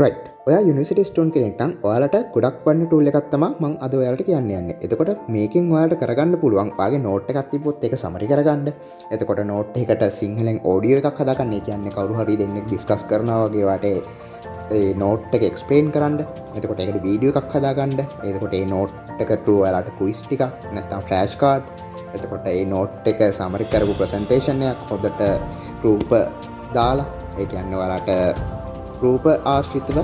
Right. ඔයා university student කෙනෙක් නම් ඔයාලට ගොඩක් වන්න ටූල් එකක් තමයි මම අද ඔයාලට කියන්න යන්නේ. එතකොට මේකෙන් ඔයාලට කරගන්න පුළුවන් ඔයාගේ නෝට් එකක් තිබ්බොත් ඒක සමරි කරගන්න. එතකොට නෝට් එකකට සිංහලෙන් ඔඩියෝ එකක් හදාගන්න. ඒ කියන්නේ කවුරු හරි දෙන්නෙක් ඩිස්කස් කරනවා වගේ වාට ඒ නෝට් එක එක්ස්ප්ලেইন කරන්න. එතකොට ඒකට වීඩියෝ එකක් හදාගන්න. එතකොට ඒ නෝට් එකට ඔයාලට ක්විස් ටිකක් නැත්නම් ෆ්ලෑෂ් කාඩ්. එතකොට ඒ නෝට් එක සමරි කරපු ප්‍රසන්ටේෂන් එකක් හොඳට රූප දාලා ඒ කියන්නේ ඔයාලට රූප ආශ්‍රිතව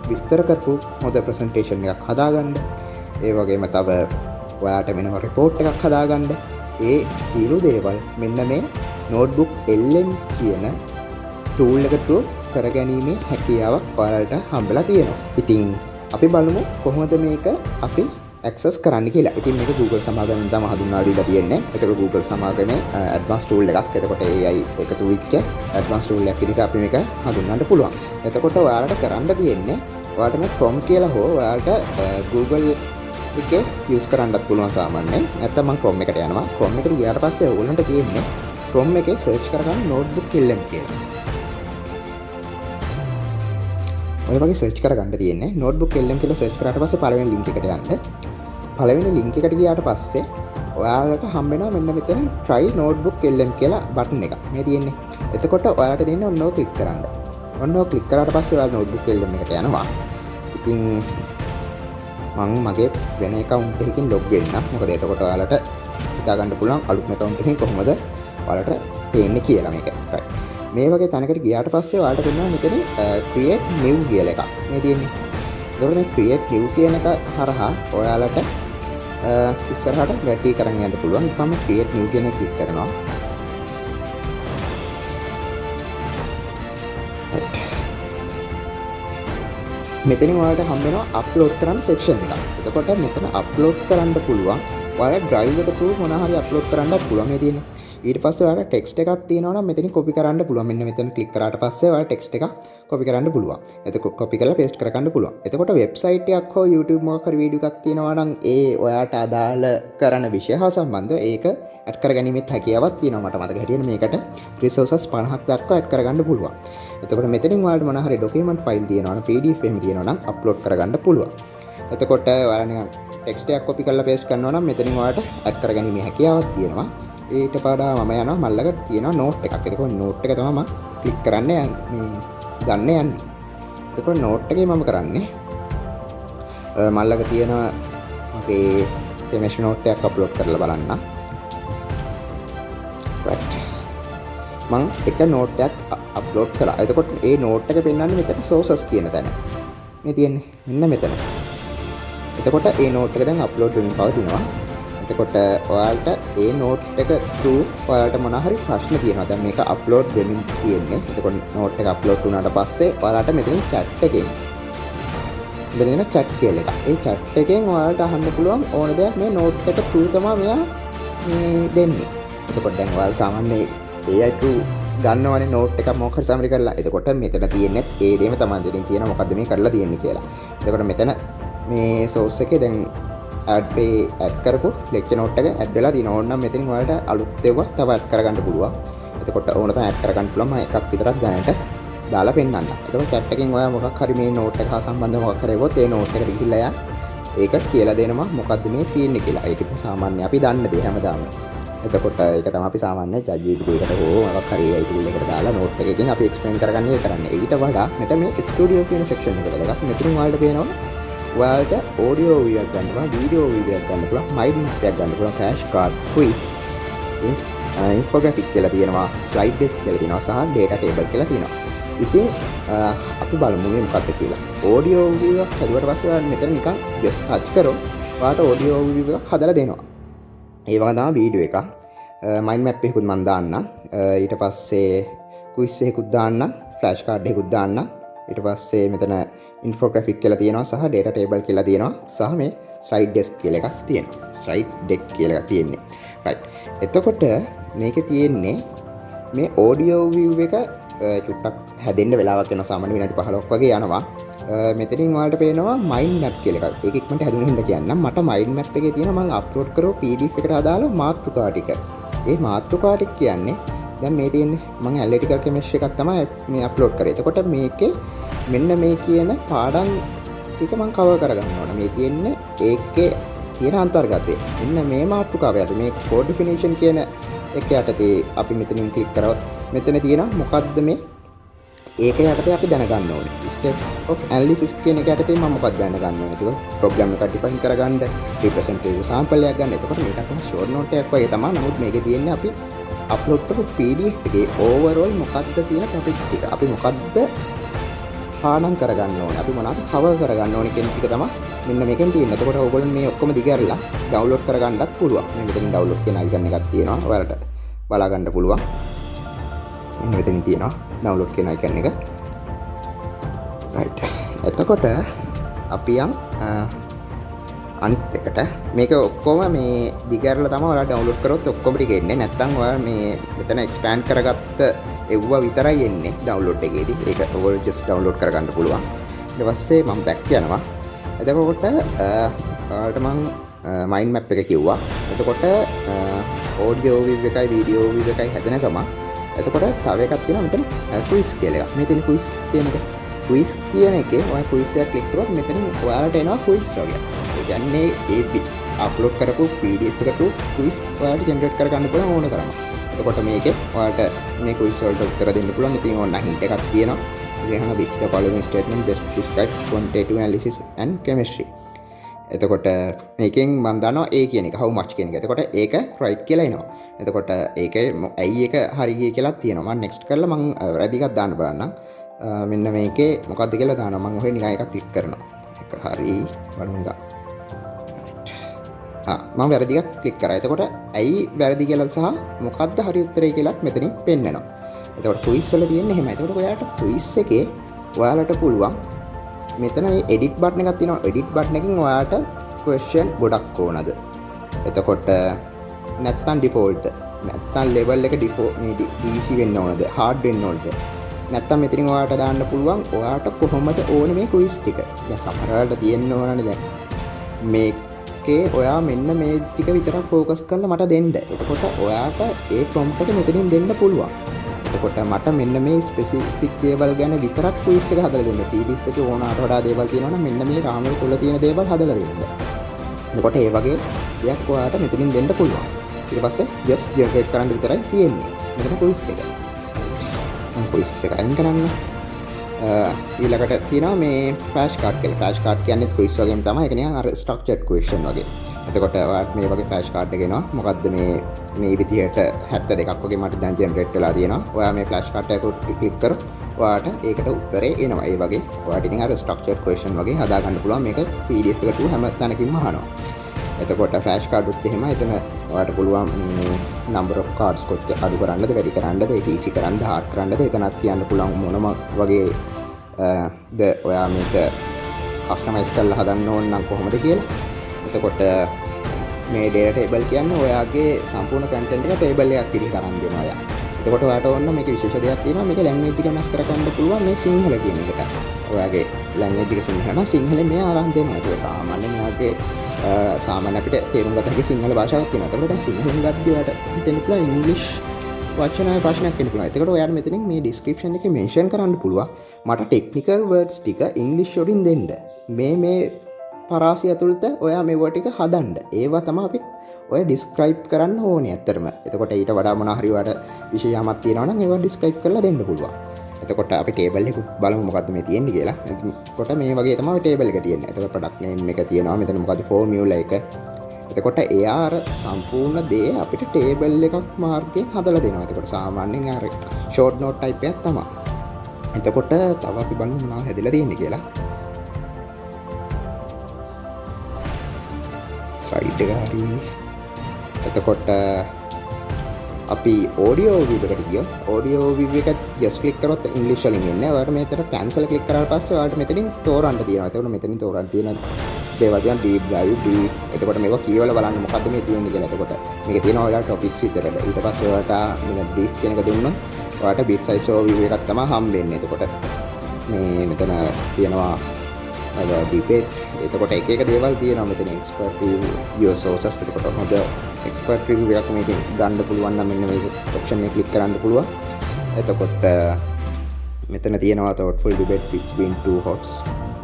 විස්තර කරපු හොඳ ප්‍රසන්ටේෂන් එකක් හදාගන්න. ඒ වගේම තව ඔයාට වෙනම රිපෝට් එකක් හදාගන්න. ඒ සියලු දේවල් මෙන්න මේ නෝට්බුක් LM කියන ටූල් එකට කරගැනීමේ හැකියාවක් ඔයාලට හම්බෙලා තියෙනවා. ඉතින් අපි බලමු කොහොමද මේක අපි ඇක්සස් කරන්න කියලා. ඉතින් මේක Google සමාගමෙන් තමයි හඳුන්වලා දීලා තියෙන්නේ. එතකොට Google සමාගමේ ඇඩ්වාන්ස් ටූල් එකක්. එතකොට AI එකතු වෙච්ච ඇඩ්වාන්ස් ටූල් එකක් විදිහට අපි මේක හඳුන්වන්න පුළුවන්. එතකොට ඔයාලට කරන්න තියෙන්නේ ඔයාලට මේ Chrome කියලා හෝ ඔයාලට Google එකේ යූස් කරන්නත් පුළුවන් සාමාන්‍යයෙන්. නැත්නම් මම Chrome එකට යනවා. Chrome එකට ගියාට පස්සේ ඕගොල්ලන්ට තියෙන්නේ Chrome එකේ සර්ච් කරගන්න notebook LM කියලා. ඔය වගේ සර්ච් කරගන්න තියෙන්නේ notebook LM කියලා සර්ච් කරාට පස්සේ පළවෙනි ලින්ක් එකට යන්න. පළවෙනි ලින්ක් එකට ගියාට පස්සේ ඔයාලට හම්බ වෙනවා මෙන්න මෙතන try notebook LM කියලා බටන් එක. මේ තියෙන්නේ. එතකොට ඔයාලට දෙන්නේ ඔන්න ඔක ක්ලික් කරන්න. ඔන්න ඔක ක්ලික් කරාට පස්සේ ඔයාලා notebook LM එකට යනවා. ඉතින් මම මගේ වෙන account එකකින් log වෙන්න. මොකද එතකොට ඔයාලට හිතා ගන්න පුළුවන් අලුත්ම account එකකින් කොහොමද ඔයාලට පේන්නේ කියලා මේක. right. මේ වගේ තැනකට ගියාට පස්සේ ඔයාලට පෙන්නනවා මෙතන create new කියලා එකක්. මේ තියෙන්නේ. ඒකෝට මේ create new කියන එක හරහා ඔයාලට ඉස්සරහට වැඩි කරන් යන්න පුළුවන්. ඉතින් මම create new කියන එක ක්ලික් කරනවා. මෙතනින් ඔයාලට හම්බ වෙනවා අප්ලෝඩ් කරන්න සෙක්ෂන් එකක්. එතකොට මෙතන අප්ලෝඩ් කරන්න පුළුවන්. ඔයාලා drive එක through මොනවා හරි අප්ලෝඩ් කරන්නත් පුළුවන් මේ තියෙන්නේ. ඊට පස්සේ ඔයාලා ටෙක්ස්ට් එකක් තියෙනවා නම් මෙතනින් කොපි කරන්න පුළුවන්. මෙන්න මෙතන ක්ලික් කරාට පස්සේ ඔයාලා ටෙක්ස්ට් එකක් කොපි කරන්න පුළුවන්. එතකොට කොපි කරලා පේස්ට් කරගන්න පුළුවන්. එතකොට වෙබ්සයිට් එකක් හෝ YouTube මොකක් හරි වීඩියෝ එකක් තියෙනවා නම් ඒ ඔයාට අදාළ කරන විෂය හා සම්බන්ධව ඒක ඇඩ් කරගැනීමේ හැකියාවක් තියෙනවා. මට මතක හැටියට මේකට resources 50ක් දක්වා ඇඩ් කරගන්න පුළුවන්. එතකොට මෙතනින් ඔයාලට මොනවා හරි document file තියෙනවා නම් PDF එහෙම තියෙනවා නම් අප්ලෝඩ් කරගන්න පුළුවන්. එතකොට ඔයාලා නිකන් ටෙක්ස්ට් එකක් කොපි කරලා පේස්ට් කරනවා නම් මෙතනින් ඔයාලට ඇඩ් කරගැනීමේ හැකියාවක් තියෙනවා. ඊට පස්සේ මම යනවා මල්ලක තියෙනවා නෝට් එකක්. එතකොට නෝට් එක තමයි මම ක්ලික් කරන්න මේ ගන්න යන්නේ. එතකොට නෝට් එකේ මම කරන්නේ මල්ලක තියෙන මගේ කෙමිස්ට්‍රි නෝට් එකක් අප්ලෝඩ් කරලා බලන්න. right. මම එක නෝට් එකක් අප්ලෝඩ් කළා. එතකොට ඒ නෝට් එක පෙන්වන්නේ මෙතන sources කියන තැන. මේ තියෙන්නේ මෙන්න මෙතන. එතකොට ඒ නෝට් එක දැන් අප්ලෝඩ් වෙමින් පවතිනවා. එතකොට ඔයාලට ඒ නෝට් එක through ඔයාලට මොනවා හරි ප්‍රශ්න තියෙනවා. දැන් මේක අප්ලෝඩ් වෙමින් තියෙන්නේ. එතකොට නෝට් එක අප්ලෝඩ් වුණාට පස්සේ ඔයාලට මෙතනින් chat එකෙන් මෙතන chat කියලා එකක්. ඒ chat එකෙන් ඔයාලට අහන්න පුළුවන් ඕන දෙයක් මේ නෝට් එක through තමයි මෙයා මේ දෙන්නේ. එතකොට දැන් ඔයාලා සාමාන්‍ය AI through ගන්නවනේ නෝට් එකක් මොකක් හරි සමරි කරලා. එතකොට මෙතන තියෙන්නේ ඒ දෙයම තමයි දෙමින් තියෙන මොකද්ද මේ කරලා තියෙන්නේ කියලා. එතකොට මෙතන මේ source එකේ දැන් ඇඩ් කරපු ලෙක්චර් නෝට් එක ඇඩ් වෙලා තියෙනවා. ඕනනම් මෙතනින් ඔයාලට අලුත් ඒවා තව ඇඩ් කරගන්න පුළුවන්. එතකොට ඕන තරම් ඇඩ් කරගන්න පුළුවන්. මම එකක් විතරක් දැනට දාලා පෙන්නන්න. එතකොට chat එකෙන් ඔයා මොකක් හරි මේ නෝට් එක හා සම්බන්ධව මොකක් හරි ඒකත් ඒ නෝට් එකට ගිහිල්ලා යා ඒක කියලා දෙනවා මොකද්ද මේ තියෙන්නේ කියලා. ඒක ඉතින් සාමාන්‍ය අපි දන්න දේ හැමදාම. එතකොට ඒක තමයි අපි සාමාන්‍ය ChatGPT එකට හෝ මොකක් හරි AI tool එකකට දාලා නෝට් එකකින් අපි එක්ස්ප්ලেইন කරගන්නේ කරන්නේ. ඊට වඩා මෙතන මේ ස්ටුඩියෝ කියන සෙක්ෂන් එකට දාලා මෙතනින් ඔයාලට පේනවා ඔයාලට audio view එකක් ගන්න පුළුවන්, video view එකක් ගන්න පුළුවන්, mind map එකක් ගන්න පුළුවන්, flash card, quiz, infographic කියලා තියෙනවා, slide desk කියලා තියෙනවා සහ data table කියලා තියෙනවා. ඉතින් අපි බලමු මේ මොකක්ද කියලා. audio view එක හදුවට පස්සේ ඔයාලා මෙතන නිකන් just touch කරොත් ඔයාලට audio view එකක් හදලා දෙනවා. ඒ වගේ තමයි video එකක්. mind map එකකුත් මම දාන්නම්. ඊට පස්සේ quiz එකකුත් දාන්නම්, flash card එකකුත් දාන්නම්. ඊට පස්සේ මෙතන infographic කියලා තියෙනවා සහ data table කියලා තියෙනවා සහ මේ slide desk කියලා එකක් තියෙනවා. slide deck කියලා එකක් තියෙන්නේ. right. එතකොට මේකේ තියෙන්නේ මේ audio view එක චුට්ටක් හැදෙන්න වෙලාවක් යනවා. සාමාන්‍ය විනාඩි 15ක් වගේ යනවා. මෙතනින් ඔයාලට පේනවා mind map කියලා එකක්. ඒක ඉක්මනට හැදුණු හින්දා කියන්නම්. මට mind map එකේ තියෙනවා මම අප්ලෝඩ් කරපු PDF එකට අදාළ මාතෘකා ටික. ඒ මාතෘකා ටික කියන්නේ දැන් මේ තියෙන්නේ මම ඇනලිටිකල් කෙමිස්ට්‍රි එකක් තමයි මේ අප්ලෝඩ් කරේ. එතකොට මේකේ මෙන්න මේ කියන පාඩම් ටික මම කවර් කරගන්න ඕන. මේ තියෙන්නේ ඒකේ තියෙන අන්තර්ගතය. මෙන්න මේ මාතෘකාව යට මේ කෝඩ් ඩෙෆිනිෂන් කියන එක යටතේ අපි මෙතනින් ක්ලික් කරවත් මෙතන තියෙනවා මොකද්ද මේ ඒක යටතේ අපි දැනගන්න ඕනේ. ස්ටෙප් ඔෆ් ඇනලිසිස් කියන එක යටතේ මම මොකක්ද දැනගන්න ඕනේ. ඒක ප්‍රොග්‍රෑම් එක ඩිෆයින් කරගන්න, රිප්‍රසන්ටේටිව් සාම්පල් එකක් ගන්න. එතකොට මේක තමයි ෂෝට් නෝට් එකක් වගේ තමයි. නමුත් මේකේ තියෙන්නේ අපි අප්ලෝඩ් කරපු PDF එකේ ඕවර්ऑල් මොකද්ද තියෙන ටොපික්ස් ටික. අපි මොකද්ද පාඩම් කරගන්න ඕනේ. අපි මොනවද කවර් කරගන්න ඕනේ කියන ටික තමයි මෙන්න මේකෙන් තියෙන්නේ. එතකොට ඕගොල්ලෝ මේ ඔක්කොම දිගහැරලා ඩවුන්ලෝඩ් කරගන්නත් පුළුවන්. මේ මෙතනින් ඩවුන්ලෝඩ් කියන අයිකන් එකක් තියෙනවා. ඔයාලට බලා ගන්න පුළුවන්. මෙතන තියෙනවා ඩවුන්ලෝඩ් කියන අයිකන් එක. රයිට්. එතකොට අපි යන් අනිත් එකට මේක ඔක්කොම මේ දිගහැරලා තමයි ඔයාලා ඩවුන්ලෝඩ් කරොත් ඔක්කොම ටික එන්නේ. නැත්නම් ඔයාලා මේ මෙතන එක්ස්පෑන්ඩ් කරගත්ත එව්වා විතරයි එන්නේ ඩවුන්ලෝඩ් එකේදී. ඒක ඔයගොල්ලෝ ජස්ට් ඩවුන්ලෝඩ් කරගන්න පුළුවන්. ඊට පස්සේ මම බැක් යනවා. එතකොට ඔයාලට මම මයින්ඩ් මැප් එක කිව්වා. එතකොට ඔඩියෝ විව් එකයි වීඩියෝ විව් එකයි හැදෙන ගමන් එතකොට තව එකක් තියෙනවා මෙතන ක්විස් කියලා එකක්. මේ තියෙන ක්විස් කියන එක. ක්විස් කියන එකේ ඔයා ක්විස් එක ක්ලික් කරොත් මෙතන ඔයාලට එනවා ක්විස් වගේ. ඒ කියන්නේ ඒ අප්ලෝඩ් කරපු PDF එකට ක්විස් ඔයාලට ජෙනරේට් කරගන්න පුළුවන් ඕන තරම්. එතකොට මේකේ ඔයාලට මේ ක්විස් වලට උත්තර දෙන්න පුළුවන්. ඉතින් ඕන හින්ට් එකක් තියෙනවා. ඉතින් which the following statement best describe quantitative analysis and chemistry. එතකොට මේකෙන් මම දන්නවා A කියන එක how much කියන එක. එතකොට ඒක right කියලා එනවා. එතකොට ඒකේ ඇයි එක හරි ගියේ කියලා තියෙනවා. මම next කරලා මම වැරදි එකක් දාන්න බලන්නම්. මෙන්න මේකේ මොකද්ද කියලා දානවා. මම ඔහෙ නිකන් එකක් ක්ලික් කරනවා. ඒක හරි බලමු එක. මම වැරදි එකක් ක්ලික් කරා. එතකොට ඇයි වැරදි කියලා සහ මොකද්ද හරි උත්තරය කියලාත් මෙතනින් පෙන්නනවා. එතකොට quiz වල තියෙන්නේ එහෙමයි. එතකොට ඔයාලට quiz එකේ ඔයාලට පුළුවන් මෙතන මේ edit button එකක් තියෙනවා. edit button එකෙන් ඔයාලට question ගොඩක් ඕනද. එතකොට නැත්තම් default නැත්තම් level එක default මේ DC වෙන්න ඕනද, hard වෙන්න ඕනද. නැත්තම් මෙතනින් ඔයාලට දාන්න පුළුවන් ඔයාලට කොහොමද ඕනේ මේ quiz ටික. දැන් සමහර වෙලාවට තියෙන්න ඕනනේ දැන් මේකේ ඔයා මෙන්න මේ ටික විතරක් ફોකස් කරලා මට දෙන්න. එතකොට ඔයාට ඒ prompt එක මෙතනින් දෙන්න පුළුවන්. එතකොට මට මෙන්න මේ ස්පෙસિෆික් දේවල් ගැන විතරක් ක්විස් එක හදලා දෙන්න. PDF එකේ ඕනකට වඩා දේවල් තියෙනවා නම් මෙන්න මේ රාමුව තුල තියෙන දේවල් හදලා දෙන්න. එතකොට ඒ වගේ දෙයක් ඔයාලට මෙතනින් දෙන්න පුළුවන්. ඊට පස්සේ just generate කරන්න විතරයි තියෙන්නේ. මෙතන ක්විස් එක. මම ක්විස් එක අයින් කරන්න. ඊළඟට තියෙනවා මේ ෆ්ලෑෂ් කාඩ් කියලා. ෆ්ලෑෂ් කාඩ් කියන්නේ ක්විස් වගේම තමයි. ඒක නිකන් අර ස්ට්‍රක්චර්ඩ් ක්වෙස්චන් වගේ. එතකොට ඔයාලට මේ වගේ ෆ්ලෑෂ් කාඩ් එක එනවා. මොකද්ද මේ විදිහට 72ක් වගේ මට දැන් ජෙනරේට් වෙලා තියෙනවා. ඔයා මේ ෆ්ලෑෂ් කාඩ් එක ක්ලික් කරොත් ඔයාට ඒකට උත්තරේ එනවා. ඒ වගේ ඔයාට ඉතින් අර ස්ට්‍රක්චර්ඩ් ක්වෙස්චන් වගේ හදා ගන්න පුළුවන්. මේක PDF එකට හැම තැනකින්ම අහනවා. එතකොට ෆ්ලෑෂ් කාඩ් උත් එහෙම එතන ඔයාට පුළුවන් මේ number of cards කොච්චර අඩු කරන්නද වැඩි කරන්නද ඒක easy කරන්නද hard කරන්නද එතනත් කියන්න පුළුවන් මොනම වගේ ද ඔයා මේක කස්ටමයිස් කරලා හදන්න ඕන නම් කොහොමද කියලා. එතකොට මේ data table කියන්නේ ඔයාගේ සම්පූර්ණ content එක table එකක් විදිහට අරන් දෙනවා ඔයා. එතකොට ඔයාට ඕන මේක විශේෂ දෙයක් තියෙනවා. මේක language එක වෙනස් කරගන්න පුළුවන් මේ සිංහල කියන එකට. ඔයාගේ language එක සිංහල නම් සිංහලෙන් මෙයා අරන් දෙනවා. ඒක සාමාන්‍යයෙන් ඔයාගේ සාමාන්‍ය අපිට තේරුම් ගත හැකි සිංහල භාෂාවක් තියෙනවා. එතකොට දැන් සිංහලෙන් ගද්දී ඔයාට හිතෙන්න පුළුවන් ඉංග්‍රීසි වචනය ප්‍රශ්නයක් වෙන්න පුළුවන්. එතකොට ඔයාට මෙතනින් මේ description එකේ mention කරන්න පුළුවන් මට technical words ටික ඉංග්‍රීසි වලින් දෙන්න. මේ පරාසය ඇතුළත ඔයා මේවා ටික හදන්න. ඒවා තමයි අපි ඔය describe කරන්න ඕනේ ඇත්තටම. එතකොට ඊට වඩා මොනවා හරි ඔයාට විෂයයක් තියෙනවා නම් ඒවා describe කරලා දෙන්න පුළුවන්. එතකොට අපි table එක බලමු මොකද්ද මේ තියෙන්නේ කියලා. එතකොට මේ වගේ තමයි table එක තියෙන්නේ. එතකොට product name එක තියෙනවා. මෙතන මොකද්ද formula එක. එතකොට එයා අර සම්පූර්ණ දේ අපිට table එකක් මාර්ගයෙන් හදලා දෙනවා. එතකොට සාමාන්‍යයෙන් අර short note type එකක් තමයි. එතකොට තව අපි බලමු මොනවද හැදලා තියෙන්නේ කියලා. slide එක හරි. එතකොට අපි audio view එකට ගියොත් audio view එක just click කරොත් english වලින් එන්නේ. ඔයාලට මෙතන cancel click කරාට පස්සේ ඔයාලට මෙතනින් තෝරන්න තියෙනවා. එතකොට මෙතනින් තෝරන්න තියෙන දේවල් තියෙනවා deep drive B. එතකොට මේක කියවලා බලන්න මොකද්ද මේ තියෙන්නේ කියලා. එතකොට මේක තියෙනවා ඔයාලට topics විතරද. ඊට පස්සේ ඔයාලට මේ brief කියන එක දුන්නොත් ඔයාලට bit size overview එකක් තමයි හම්බෙන්නේ. එතකොට මේ මෙතන තියෙනවා debate. එතකොට එක එක දේවල් තියෙනවා මෙතන expert review your sources. එතකොට හොඳ expert review එකක් මේකෙන් ගන්න පුළුවන් නම් මෙන්න මේක option එක click කරන්න පුළුවන්. එතකොට මෙතන තියෙනවා thoughtful debate between two hosts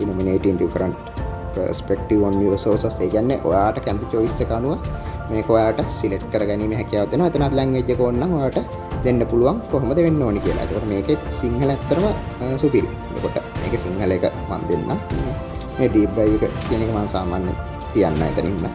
illuminating different perspective on your sources. ඒ කියන්නේ ඔයාට කැමති choice එක අනුව මේක ඔයාට select කරගැනීමේ හැකියාව දෙනවා. එතනත් language එක ඕන නම් ඔයාට දෙන්න පුළුවන් කොහොමද වෙන්න ඕනි කියලා. ඒකට මේකේ සිංහල ඇත්තටම සුපිරි. එතකොට මේකේ සිංහල එක මම දෙන්නම්. මේ deep dive එක කියන එක මම සාමාන්‍යයෙන් තියන්න එතනින්ම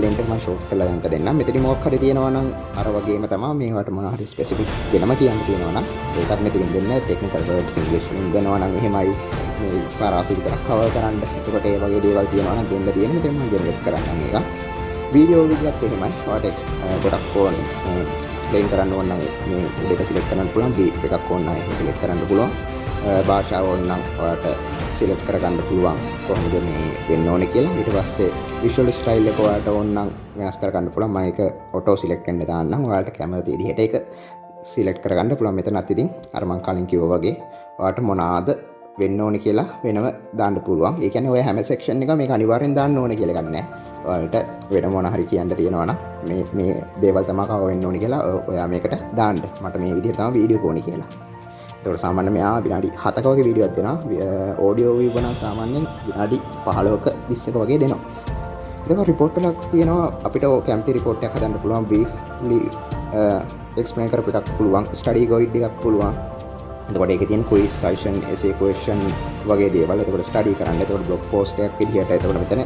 link එක මම short කරලා යන්න දෙන්නම්. මෙතන මොකක් හරි තියෙනවා නම් අර වගේම තමයි මේවට මොනවා හරි specific වෙනම කියන්න තියෙනවා නම් ඒකත් මෙතනින් දෙන්න. technical words english වලින් දෙනවා නම් එහෙමයි මේ පාරාසි විතරක් cover කරන්න. එතකොට ඒ වගේ දේවල් තියෙනවා නම් දෙන්න තියෙන මෙතන මම generate කරන්න මේක. වීඩියෝ එකත් එහෙමයි. ඔයාලට ගොඩක් ඕන explain කරන්න ඕන නම් මේ උඩ එක select කරන්න පුළුවන්. brief එකක් ඕන නම් ඒක select කරන්න පුළුවන්. භාෂාව ඕන නම් ඔයාලට select කරගන්න පුළුවන් කොහොමද මේ වෙන්න ඕනේ කියලා. ඊට පස්සේ visual style එක ඔයාලට ඕන නම් වෙනස් කරගන්න පුළුවන්. මම ඒක auto select වෙන්න දාන්නම්. ඔයාලට කැමති විදිහට ඒක select කරගන්න පුළුවන්. මෙතනත් ඉතින් අර මම කලින් කිව්වා වගේ ඔයාලට මොනවාද වෙන්න ඕනේ කියලා වෙනම දාන්න පුළුවන්. ඒ කියන්නේ ඔය හැම section එක මේක අනිවාර්යෙන් දාන්න ඕනේ කියලා ගන්න නෑ. ඔයාලට වෙන මොන හරි කියන්න තියෙනවා නම් මේ දේවල් තමයි කව වෙන්න ඕනේ කියලා ඔයා මේකට දාන්න. මට මේ විදිහට තමයි වීඩියෝ ඕනේ කියලා. ඒකට සාමාන්‍යයෙන් මෙයා විනාඩි 7ක වගේ වීඩියෝයක් දෙනවා. ඔඩියෝ වීව නම් සාමාන්‍යයෙන් විනාඩි 15ක 20ක වගේ දෙනවා. ඒක report එකක් තියෙනවා. අපිට කැමති report එකක් හදන්න පුළුවන්. briefly explain කරපු එකක් පුළුවන්. study guide එකක් පුළුවන්. එතකොට ඒකේ තියෙන quiz session essay question වගේ දේවල්. එතකොට study කරන්න. එතකොට blog post එකක් විදිහට. එතකොට මෙතන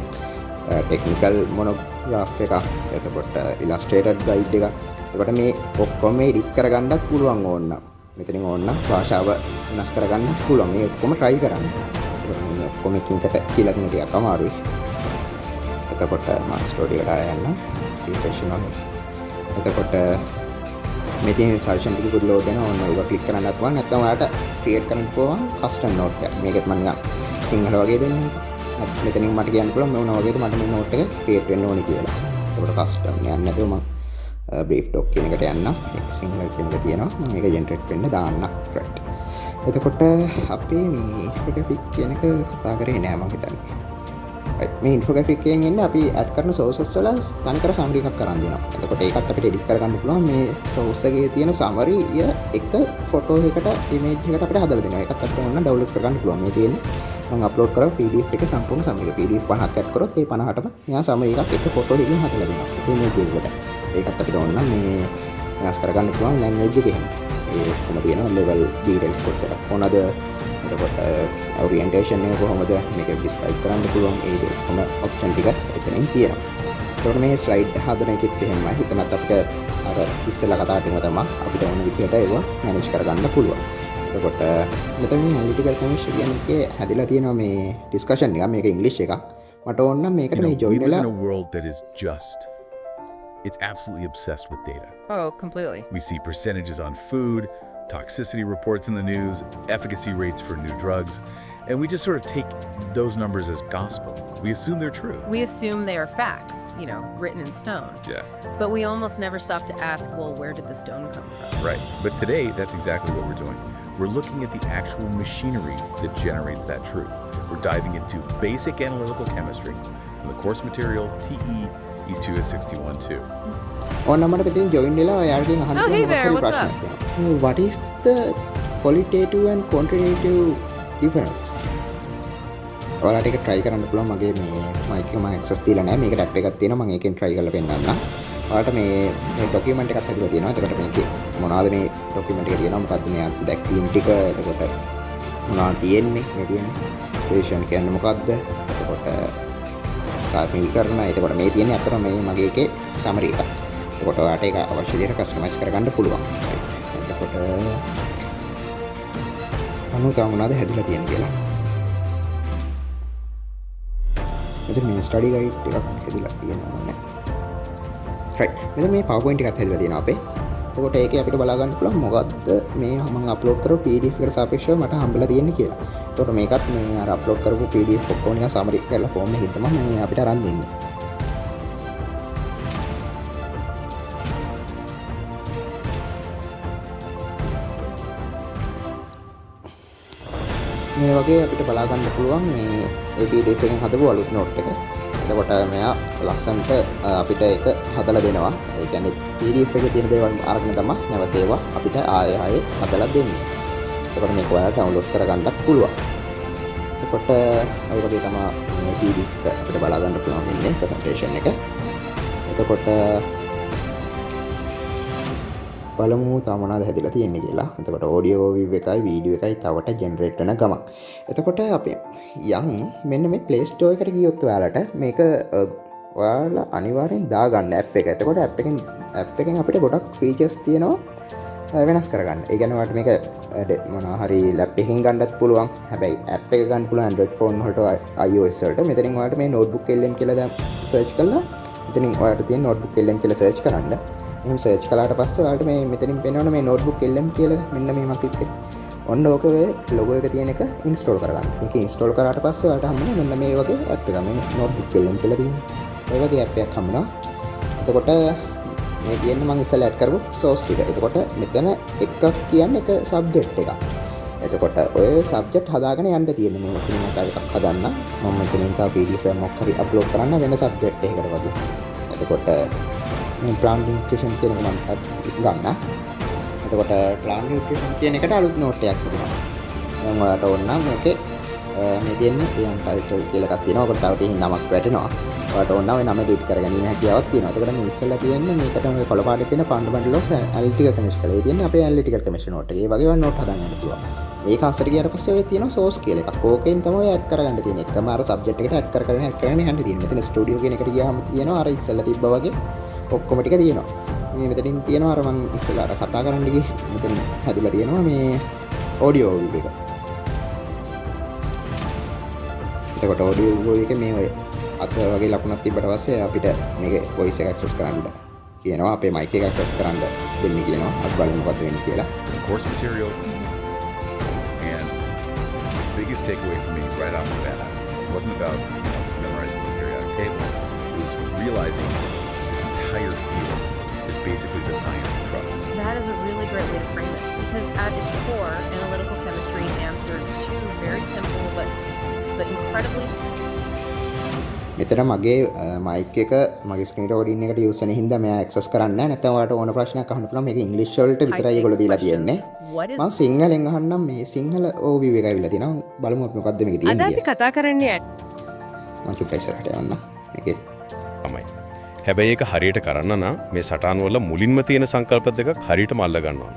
technical monograph එකක්. එතකොට illustrated guide එකක්. එතකොට මේ ඔක්කොම edit කරගන්නත් පුළුවන් ඕන නම්. මෙතනින් ඕන නම් භාෂාව වෙනස් කරගන්න පුළුවන්. මේ ඔක්කොම try කරන්න. එතකොට මේ ඔක්කොම එකිනෙකට කියලා දෙන ටිකක් අමාරුයි. එතකොට මම ස්ටෝරි එකට යන්න රිෆ්‍රෙෂ් එතකොට මෙතන සජෙෂන් ටික පුදු ලෝඩ් වෙනවා. ඔන්න ඒක ක්ලික් කරන්නත් පුළුවන්. නැත්නම් ඔයාලට ක්‍රියේට් කරන්න පුළුවන් කස්ටම් නෝට් එකක්. මේකත් මම නිකන් සිංහල වගේ දෙන්නම්. මෙතනින් මට කියන්න පුළුවන් මේ වුණා වගේද මට මේ නෝට් එක ක්‍රියේට් වෙන්න ඕනේ කියලා. එතකොට කස්ටම් යන්නේ නැතුව මම brief doc කියන එකට යන්න. ඒක සිංහල කියන එක තියෙනවා. මම ඒක generate වෙන්න දාන්න. right. එතකොට අපි මේ infographic කියන එක කතා කරේ නෑ මම හිතන්නේ. right. මේ infographic එකෙන් එන්නේ අපි add කරන sources වල තනිකර summary එකක් කරන් දෙනවා. එතකොට ඒකත් අපිට edit කරගන්න පුළුවන්. මේ source එකේ තියෙන summary එක photo එකට image එකට අපිට හදලා දෙනවා. ඒකත් අපිට ඕන download කරගන්න පුළුවන්. මේ තියෙන්නේ මම අප්ලෝඩ් කරා PDF එකේ සම්පූර්ණ summary එක. PDF 50ක් add කරොත් ඒ 50ටම මෙයා summary එකක් එක photo එකකින් හදලා දෙනවා. ඒ image එකට. ඒකත් අපිට ඕන නම් මේ වෙනස් කරගන්න පුළුවන් language එක එහෙම. ඒ කොහොමද තියෙනවා level details කොච්චර ඕනද. එතකොට orientation එක කොහොමද මේක describe කරන්න පුළුවන්. ඒ ඔක්කොම option ටික එතනින් තියෙනවා. එතකොට මේ slide හදන එකෙත් එහෙමයි. හිතනත් අපිට අර ඉස්සෙල්ලා කතා කරන තමයි අපිට ඕන විදිහට ඒව manage කරගන්න පුළුවන්. එතකොට මෙතන මේ analytical chemistry කියන එකේ හැදිලා තියෙනවා මේ discussion එක. මේක english එකක්. මට ඕන නම් මේකට මේ join වෙලා in a world that is just it's absolutely obsessed with data. Oh, completely. We see percentages on food, toxicity reports in the news, efficacy rates for new drugs, and we just sort of take those numbers as gospel. We assume they're true. We assume they are facts, written in stone. Yeah, But we almost never stop to ask, well, where did the stone come from? right. But today, that's exactly what we're doing. We're looking at the actual machinery that generates that truth. We're diving into basic analytical chemistry from the course material TE East 2S61-2. ඕන මට පිටින් join වෙලා ඔයාලගෙන් අහන්න Oh, hey තියෙන there, මොකක්ද what's ප්‍රශ්නයක් තියෙනවා. What is the qualitative and quantitative difference? ඔයාලට ඒක try කරන්න පුළුවන්. මගේ මේ mic එක මම access දීලා නැහැ. මේකට app එකක් තියෙනවා. මම ඒකෙන් try කරලා පෙන්නන්නම්. ඔයාලට මේ document එකක් හදලා තියෙනවා. එතකොට මේකේ මොනවද මේ document එකේ තියෙනවා මොකද්ද මේ අත් දැක්වීම් ටික. එතකොට මොනවද තියෙන්නේ මේ තියෙන්නේ creation කියන්නේ මොකද්ද. එතකොට සාධනීකරණ. එතකොට මේ තියෙන්නේ අතර මේ මගේ එකේ summary එක. එතකොට ඔයාලට ඒක අවශ්‍ය විදිහට customize කරගන්න පුළුවන්. එතකොට අනුතම මොනවද හැදිලා තියෙන්නේ කියලා. මෙතන මේ study guide එකක් හැදිලා තියෙනවා නේ. right. මෙතන මේ PowerPoint එකක් හැදිලා තියෙනවා අපේ. එතකොට ඒකේ අපිට බලා ගන්න පුළුවන් මොකද්ද මේ මම අප්ලෝඩ් කරපු PDF එකට සාපේක්ෂව මට හම්බෙලා තියෙන්නේ කියලා. එතකොට මේකත් මේ අර අප්ලෝඩ් කරපු PDF ඔක්කොම නිකන් සමරි කරලා ෆෝම් එකකින් තමයි මේ අපිට අරන් දෙන්නේ. මේ වගේ අපිට බලා ගන්න පුළුවන් මේ ඒ PDF එකෙන් හදපු අලුත් නෝට් එක. එතකොට මෙයා ලස්සන්ට අපිට ඒක හදලා දෙනවා. ඒ කියන්නේ PDF එකේ තියෙන දේවල් අරගෙන තමයි නැවත ඒවා අපිට ආයෙ හදලා දෙන්නේ. එතකොට මේක ඔයාලා ඩවුන්ලෝඩ් කරගන්නත් පුළුවන්. එතකොට ඔය වගේ තමයි මේ PDF එක අපිට බලා ගන්න පුළුවන් ඉන්නේ ප්‍රසන්ටේෂන් එක. එතකොට බලමු තා මොනවද හැදිලා තියෙන්නේ කියලා. එතකොට ඔඩියෝ වීව් එකයි වීඩියෝ එකයි තවට ජෙනරේට් වෙන ගමන්. එතකොට අපි යන් මෙන්න මේ Play Store එකට ගියොත් ඔයාලට මේක ඔයාලා අනිවාර්යෙන් දාගන්න ඇප් එක. එතකොට ඇප් එකෙන් අපිට ගොඩක් ෆීචර්ස් තියෙනවා වෙනස් කරගන්න. ඒ කියන්නේ ඔයාලට මේක මොනවා හරි ලැප් එකකින් ගන්නත් පුළුවන්. හැබැයි ඇප් එක ගන්න පුළුවන් Android phone වලට iOS වලට. මෙතනින් ඔයාලට මේ notebook LM කියලා දැන් සර්ච් කළා. මෙතනින් ඔයාලට තියෙන notebook LM කියලා සර්ච් කරන්න. එහෙම සර්ච් කළාට පස්සේ ඔයාලට මේ මෙතනින් පේනවනේ මේ notebook LM කියලා මෙන්න මේ මම ක්ලික් කරේ. ඔන්න ඕක ලොගෝ එක තියෙන එක ඉන්ස්ටෝල් කරගන්න. ඒක ඉන්ස්ටෝල් කරාට පස්සේ ඔයාලට හම්බෙනවා මෙන්න මේ වගේ ඇප් එකක්. මේ notebook LM කියලා තියෙන්නේ. ඒ වගේ ඇප් එකක් හම්බෙනවා. එතකොට මේ තියෙන්නේ මම ඉස්සෙල්ලා ඇඩ් කරපු source ටික. එතකොට මෙතන එකක් කියන්නේ එක subject එකක්. එතකොට ඔය subject හදාගෙන යන්න තියෙන්නේ මේ පිළිමක එකක් හදන්න. මම මෙතනින් තව PDF එකක් මොකක් හරි අප්ලෝඩ් කරන්න වෙන subject එකකට වගේ. එතකොට මේ plant nutrition කියන එක මම ගන්න. එතකොට plant nutrition කියන එකට අලුත් note එකක් හදනවා. දැන් ඔයාලට ඕන නම් මේකේ මේ දෙන්නේ කියන title කියලා එකක් තියෙනවා. ඔකට තව ටිකකින් නමක් වැටෙනවා. ඔයාලට ඕන නම් ඒ නම edit කරගැනීමේ හැකියාවක් තියෙනවා. එතකොට මේ ඉස්සෙල්ලා තියෙන්නේ මේකට මේ කොළ පාටේ තියෙන fundamental of analytical chemistry. ඒ තියෙන්නේ අපේ analytical chemistry note එක. ඒ වගේ වන් note හදාගන්න පුළුවන්. ඒක අස්සට ගියාට පස්සේ ඔය තියෙනවා source කියලා එකක්. ඕකෙන් තමයි add කරගන්න තියෙන්නේ. එකම අර subject එකට add කරගෙන යන්න තියෙන්නේ. මෙතන studio කියන එකට ගියාම තියෙනවා අර ඉස්සෙල්ලා තිබ්බා වගේ ඔක්කොම ටික තියෙනවා. මේ මෙතනින් තියෙනවා අර මම ඉස්සෙල්ලා අර කතා කරන්න ගියේ මෙතන හැදිලා තියෙනවා මේ audio view එක. එතකොට audio view එක මේ ඔය අත වගේ ලකුණක් තිබ්බට පස්සේ අපිට මේකේ voice එක access කරන්න කියනවා. අපේ mic එක access කරන්න දෙන්නේ කියනවා. අපි බලමු මොකද වෙන්නේ කියලා. Course material. And the biggest takeaway for me right off the bat wasn't about memorizing the periodic table. It was realizing this entire field is basically the science of trust. That is a really great way to frame it because at its core, analytical chemistry answers two very simple but incredibly මෙතන මගේ mic එක මගේ screen recording එකට use වෙන හින්දා මම access කරන්නේ නැහැ. නැත්නම් ඔයාලට ඕන ප්‍රශ්නයක් අහන්න පුළුවන්. මේක ඉංග්‍රීසි වලට විතරයි ඒගොල්ලෝ දීලා තියෙන්නේ. මම සිංහලෙන් අහන්නම් මේ සිංහල ඕවිව් එක ඇවිල්ලා තිනවා. බලමු අපි මොකද්ද මේකේ තියෙන්නේ. අද අපි කතා කරන්නේ මම ඉස්සරහට යන්න. මේකේ තමයි. හැබැයි ඒක හරියට කරන්න නම් මේ සටහන් වල මුලින්ම තියෙන සංකල්ප දෙකක් හරියටම අල්ල ගන්න ඕන.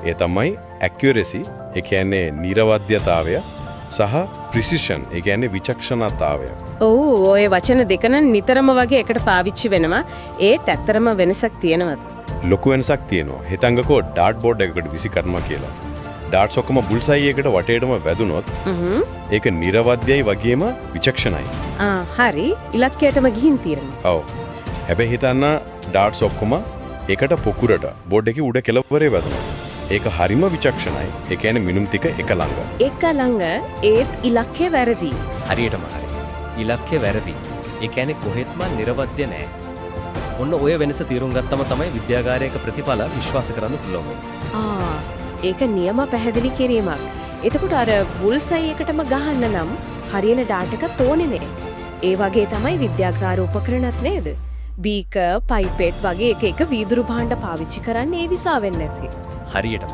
ඒ තමයි accuracy, ඒ කියන්නේ නිර්වද්‍යතාවය සහ precision, ඒ කියන්නේ විචක්ෂණතාවය. ඔය වචන දෙක නම් නිතරම වගේ එකට පාවිච්චි වෙනවා. ඒත් ඇත්තරම වෙනසක් තියෙනවද? ලොකු වෙනසක් තියෙනවා. හිතංගකෝ ඩාට් බෝඩ් එකකට විසි කරනවා කියලා. ඩාට්ස් ඔක්කොම බුල්සයි එකට වටේටම වැදුනොත් ඒක නිර්වද්‍යයි වගේම විචක්ෂණයි. හරි. ඉලක්කයටම ගිහින් තියෙනවා. ඔව්. හැබැයි හිතන්න ඩාට්ස් ඔක්කොම එකට පොකුරට බෝඩ් එකේ උඩ කෙළවරේ වැදුනොත් ඒක හරිම විචක්ෂණයි. ඒ කියන්නේ මිනුම් ටික එක ළඟ. එක ළඟ ඒත් ඉලක්කය වැරදි. හරියටම හරි. ඉලක්කය වැරදි. ඒ කියන්නේ කොහෙත්ම නිර්වද්‍ය නැහැ. ඔන්න ඔය වෙනස තීරුම් ගත්තම තමයි විද්‍යාගාරයක ප්‍රතිඵල විශ්වාස කරන්න පුළුවන් වෙන්නේ. ඒක නියම පැහැදිලි කිරීමක්. එතකොට අර බුල්සයි එකටම ගහන්න නම් හරියන ඩාටා එකක් ඕනේ නේ. ඒ වගේ තමයි විද්‍යාගාර උපකරණත් නේද? බීකර්, පයිපෙට් වගේ එක වීදුරු භාණ්ඩ පාවිච්චි කරන්නේ ඒ විසා වෙන්නේ නැති. හරියටම.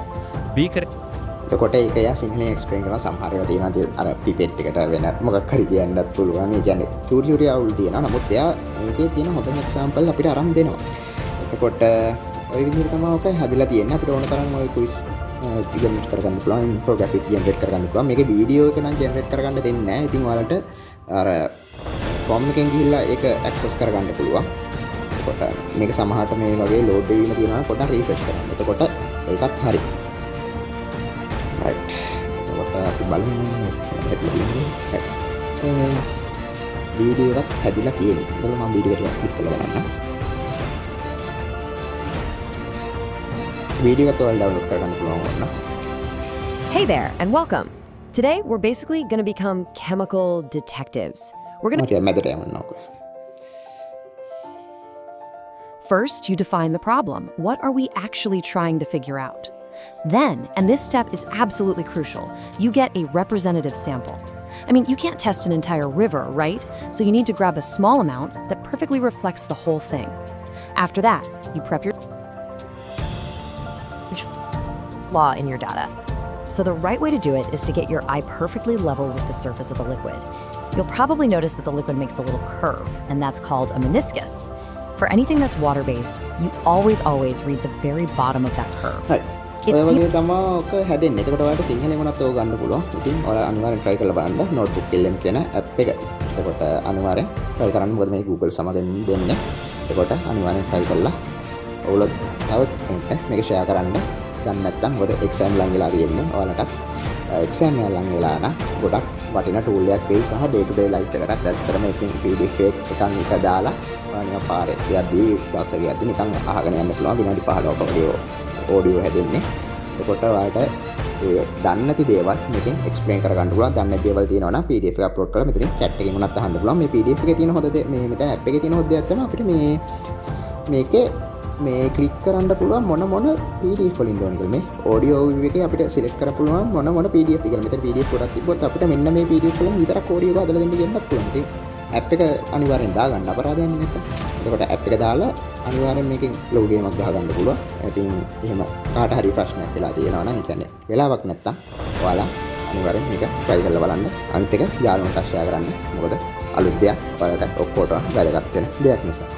බීකර් එතකොට ඒක යා සිංහලෙන් එක්ස්ප්ලেইন කරනවා. සමහර ඒවා තියෙනවා අර පිපෙට් එකට වෙන මොකක් හරි කියන්නත් පුළුවන්. ඒ කියන්නේ චූටි චූටි අවුල් තියෙනවා. නමුත් එයා මේකේ තියෙන හොඳම එක්සැම්පල් අපිට අරන් දෙනවා. එතකොට ওই විදිහට තමයි ඔක හදලා තියෙන්නේ. අපිට ඕන තරම් ওই ක්විස් ජෙනරේට් කරගන්න පුළුවන්, ඉන්ෆෝග්‍රැෆික් ජෙනරේට් කරගන්න පුළුවන්. මේකේ වීඩියෝ එක නම් ජෙනරේට් කරගන්න දෙන්නේ නැහැ. ඉතින් ඔයාලට අර ෆෝම් එකෙන් ගිහිල්ලා ඒක ඇක්සස් කරගන්න පුළුවන්. එතකොට මේක සමහරට මේ වගේ ලෝඩ් වෙවීම තියෙනවා පොඩ්ඩක් රිෆ්‍රෙෂ් කරන්න. එතකොට ඒකත් හරි. right. එතකොට අපි බලමු මේක හැදලා තියෙන්නේ. right. වීඩියෝ එකක් හැදිලා තියෙනවා. ඒක මම වීඩියෝ එකට ක්ලික් කරලා බලන්න. වීඩියෝ එක ඔයාලා ඩවුන්ලෝඩ් කරගන්න පුළුවන් වුණා. Hey there, and welcome. Today, we're basically going to become chemical detectives. We're going to... මැදට යන්න ඕක. First, you define the problem. What are we actually trying to figure out? Then, and this step is absolutely crucial, you get a representative sample. I mean, you can't test an entire river, right? So you need to grab a small amount that perfectly reflects the whole thing. After that, you prep your flaw in your data. So So the right way to do it is to get your eye perfectly level with the surface of the liquid. You'll probably notice that the liquid makes a little curve, and that's called a meniscus. For anything that's water-based, you always read the very bottom of that curve. හරි. It ඔය seems වගේ තමයි ඔක හැදෙන්නේ. එතකොට ඔයාලට සිංහලෙන් වුණත් ඕක ගන්න පුළුවන්. ඉතින් ඔයාලා අනිවාර්යෙන් try කරලා බලන්න notebook LM කියන app එක. එතකොට අනිවාර්යෙන් try කරන්න. මොකද මේ Google සමගින් දෙන්නේ. එතකොට අනිවාර්යෙන් try කරලා ඔයගොල්ලෝ තවත් කෙනෙක්ට මේක share කරන්න. ගන්න නැත්නම් මොකද exam ලඟ වෙලා තියෙන්නේ. ඔයාලට exam එක ලඟ වෙලා නම් ගොඩක් වටිනා tool එකක් වෙයි සහ day to day life එකටත් ඇත්තටම මේකෙන් PDF එකක් දාලා ඔයාලා නිකන් පාරේ යද්දී බස් එකේ යද්දී නිකන් අහගෙන යන්න පුළුවන්. විනාඩි 15ක වගේ ඕඩියෝ හැදෙන්නේ. එතකොට ඔයාලට ඒ දන්නේ නැති දේවල් මේකෙන් එක්ස්ප්ලেইন කරගන්න පුළුවන්. දන්නේ නැති දේවල් තියෙනවා නම් PDF එක අප්ලෝඩ් කරලා මෙතනින් chat එකකින් උනත් අහන්න පුළුවන්. මේ PDF එකේ තියෙන හොඳ දේ මේ මෙතන app එකේ තියෙන හොඳ දෙයක් තමයි අපිට මේකේ මේ ක්ලික් කරන්න පුළුවන් මොන PDF වලින් දෝන කියලා. මේ audio view එකේ අපිට select කරන්න පුළුවන් මොන PDF ද කියලා. මෙතන PDF ගොඩක් තිබ්බොත් අපිට මෙන්න මේ PDF වලින් විතරක් audio එක හදලා දෙන්න කියන්නත් පුළුවන්. ඉතින් app එක අනිවාර්යෙන් දාගන්න අපරාධයක් නැත්නම්. එතකොට app එක දාලා අනිවාර්යෙන් මේකෙන් ලොකු ගේමක් ගහගන්න පුළුවන්. ඉතින් එහෙම කාට හරි ප්‍රශ්නයක් වෙලා තියෙනවා නම් ඒ කියන්නේ වෙලාවක් නැත්තම් ඔයාලා අනිවාර්යෙන් මේක try කරලා බලන්න. අනිත් එක යාළුවන්ට share කරන්න. මොකද අලුත් දෙයක් ඔයාලට ඔක්කොටම වැදගත් වෙන දෙයක් නිසා.